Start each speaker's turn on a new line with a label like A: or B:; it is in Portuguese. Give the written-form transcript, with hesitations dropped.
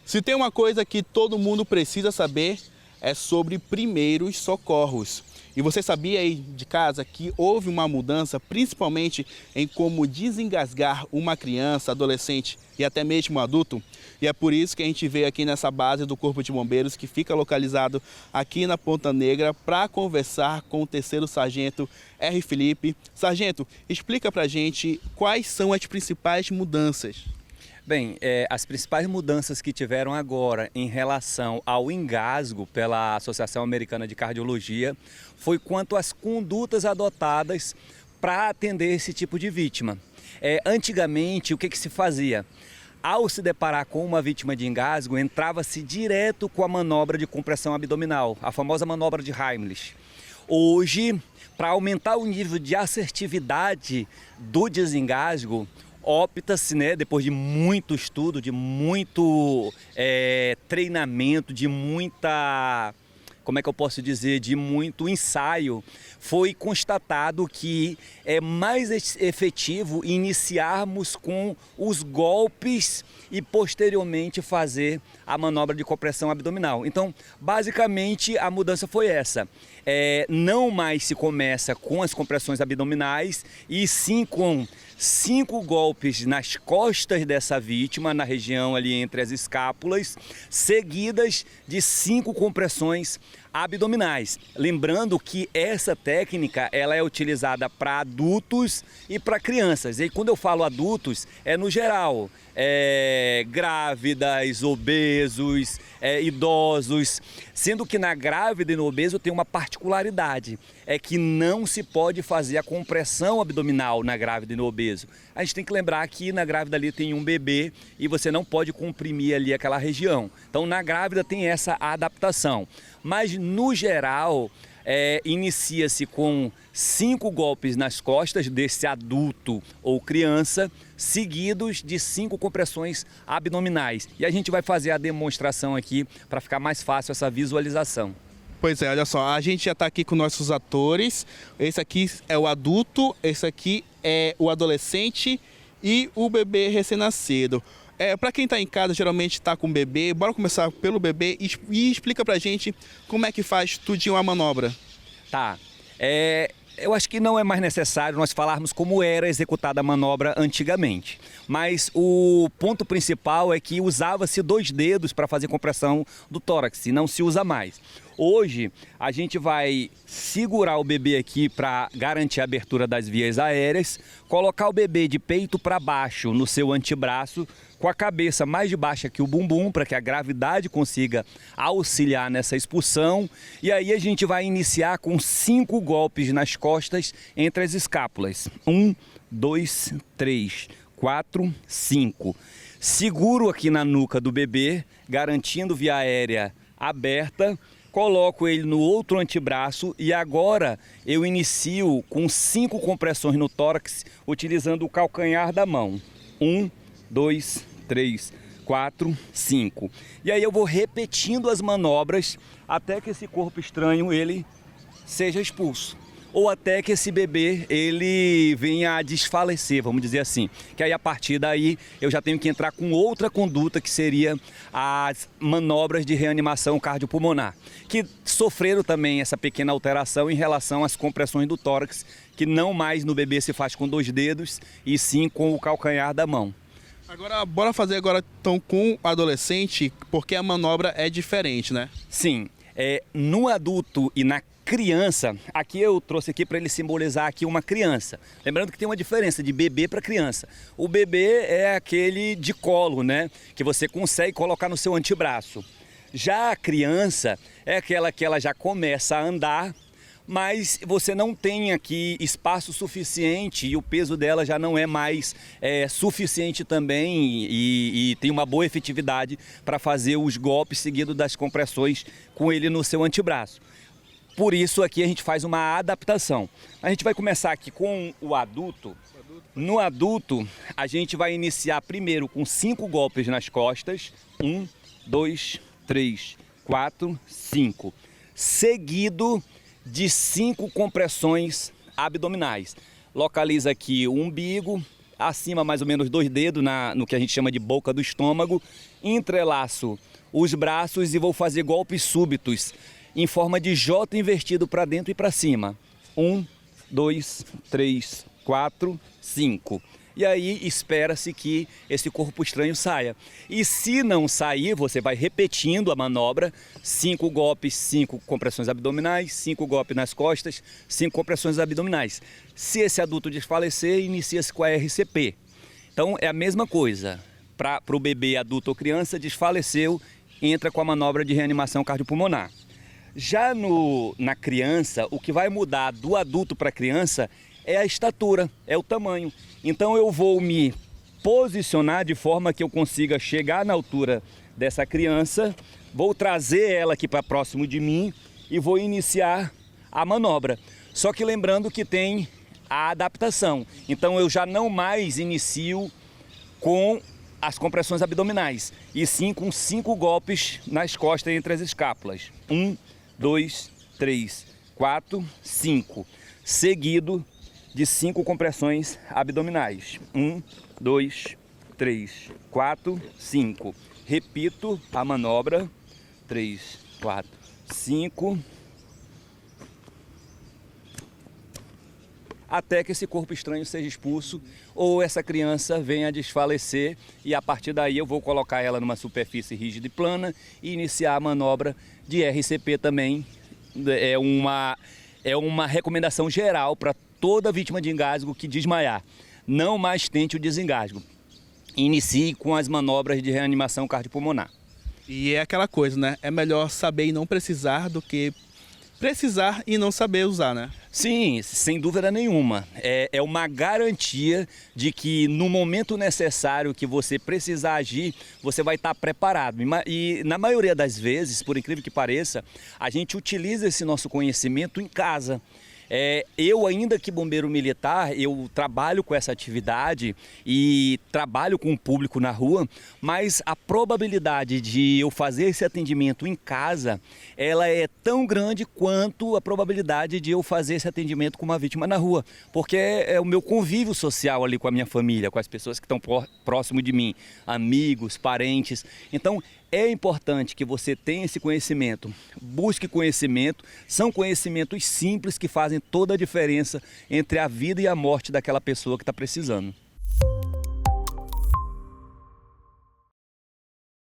A: Se tem uma coisa que todo mundo precisa saber, é sobre primeiros socorros. E você sabia aí de casa que houve uma mudança, principalmente em como desengasgar uma criança, adolescente e até mesmo um adulto? E é por isso que a gente veio aqui nessa base do Corpo de Bombeiros, que fica localizado aqui na Ponta Negra, para conversar com o terceiro sargento R. Felipe. Sargento, explica pra gente quais são as principais mudanças.
B: Bem, as principais mudanças que tiveram agora em relação ao engasgo pela Associação Americana de Cardiologia foi quanto às condutas adotadas para atender esse tipo de vítima. Antigamente, o que se fazia? Ao se deparar com uma vítima de engasgo, entrava-se direto com a manobra de compressão abdominal, a famosa manobra de Heimlich. Hoje, para aumentar o nível de assertividade do desengasgo, opta-se, né, depois de muito estudo, de muito treinamento, de muita, como é que eu posso dizer, de muito ensaio, foi constatado que é mais efetivo iniciarmos com os golpes e posteriormente fazer a manobra de compressão abdominal. Então, basicamente, a mudança foi essa. Não mais se começa com as compressões abdominais e sim com 5 golpes nas costas dessa vítima, na região ali entre as escápulas, seguidas de 5 compressões abdominais. Lembrando que essa técnica ela é utilizada para adultos e para crianças. E quando eu falo adultos, é no geral, grávidas, obesos, idosos, sendo que na grávida e no obeso tem uma particularidade, é que não se pode fazer a compressão abdominal na grávida e no obeso. A gente tem que lembrar que na grávida ali tem um bebê e você não pode comprimir ali aquela região. Então na grávida tem essa adaptação, mas no geral inicia-se com 5 golpes nas costas desse adulto ou criança, seguidos de 5 compressões abdominais. E a gente vai fazer a demonstração aqui para ficar mais fácil essa visualização.
A: Pois é, olha só, a gente já está aqui com nossos atores. Esse aqui é o adulto, esse aqui é o adolescente e o bebê recém-nascido. Para quem está em casa, geralmente está com o bebê, bora começar pelo bebê e explica pra gente como é que faz tudinho a manobra.
B: Tá, eu acho que não é mais necessário nós falarmos como era executada a manobra antigamente. Mas o ponto principal é que usava-se 2 dedos para fazer compressão do tórax, e não se usa mais. Hoje, a gente vai segurar o bebê aqui para garantir a abertura das vias aéreas, colocar o bebê de peito para baixo no seu antebraço, com a cabeça mais de baixa que o bumbum, para que a gravidade consiga auxiliar nessa expulsão. E aí a gente vai iniciar com 5 golpes nas costas entre as escápulas. 1, 2, 3, 4, 5. Seguro aqui na nuca do bebê, garantindo via aérea aberta. Coloco ele no outro antebraço e agora eu inicio com 5 compressões no tórax, utilizando o calcanhar da mão. 1, 2, 3, 4, 5. E aí eu vou repetindo as manobras até que esse corpo estranho ele seja expulso. Ou até que esse bebê ele venha a desfalecer, vamos dizer assim. Que aí a partir daí eu já tenho que entrar com outra conduta, que seria as manobras de reanimação cardiopulmonar, que sofreram também essa pequena alteração em relação às compressões do tórax, que não mais no bebê se faz com 2 dedos, e sim com o calcanhar da mão.
A: Agora, bora fazer agora então com o adolescente, porque a manobra é diferente, né?
B: Sim, no adulto e na criança, aqui eu trouxe aqui para ele simbolizar aqui uma criança. Lembrando que tem uma diferença de bebê para criança. O bebê é aquele de colo, né? Que você consegue colocar no seu antebraço. Já a criança é aquela que ela já começa a andar, mas você não tem aqui espaço suficiente e o peso dela já não é mais suficiente também e tem uma boa efetividade para fazer os golpes seguidos das compressões com ele no seu antebraço. Por isso aqui a gente faz uma adaptação. A gente vai começar aqui com o adulto. No adulto, a gente vai iniciar primeiro com 5 golpes nas costas. 1, 2, 3, 4, 5. Seguido de 5 compressões abdominais. Localiza aqui o umbigo, acima mais ou menos 2 dedos no que a gente chama de boca do estômago, entrelaço os braços e vou fazer golpes súbitos em forma de J invertido para dentro e para cima. 1, 2, 3, 4, 5. E aí espera-se que esse corpo estranho saia. E se não sair, você vai repetindo a manobra, 5 golpes, 5 compressões abdominais, 5 golpes nas costas, 5 compressões abdominais. Se esse adulto desfalecer, inicia-se com a RCP. Então é a mesma coisa. Para o bebê, adulto ou criança, desfaleceu, entra com a manobra de reanimação cardiopulmonar. Já na criança, o que vai mudar do adulto para a criança é a estatura, é o tamanho. Então eu vou me posicionar de forma que eu consiga chegar na altura dessa criança, vou trazer ela aqui para próximo de mim e vou iniciar a manobra. Só que lembrando que tem a adaptação. Então eu já não mais inicio com as compressões abdominais, e sim com 5 golpes nas costas entre as escápulas. 1, 2, 3, 4, 5. Seguido de 5 compressões abdominais. 1, 2, 3, 4, 5. Repito a manobra. 3, 4, 5. Até que esse corpo estranho seja expulso ou essa criança venha a desfalecer, e a partir daí eu vou colocar ela numa superfície rígida e plana e iniciar a manobra de RCP também. É uma recomendação geral para toda vítima de engasgo que desmaiar. Não mais tente o desengasgo. Inicie com as manobras de reanimação cardiopulmonar.
A: E é aquela coisa, né? É melhor saber e não precisar do que precisar e não saber usar, né?
B: Sim, sem dúvida nenhuma. É uma garantia de que no momento necessário que você precisar agir, você vai estar preparado. E na maioria das vezes, por incrível que pareça, a gente utiliza esse nosso conhecimento em casa. Eu, ainda que bombeiro militar, eu trabalho com essa atividade e trabalho com o público na rua, mas a probabilidade de eu fazer esse atendimento em casa, ela é tão grande quanto a probabilidade de eu fazer esse atendimento com uma vítima na rua, porque é o meu convívio social ali com a minha família, com as pessoas que estão próximo de mim, amigos, parentes. Então, é importante que você tenha esse conhecimento, busque conhecimento, são conhecimentos simples que fazem toda a diferença entre a vida e a morte daquela pessoa que está precisando.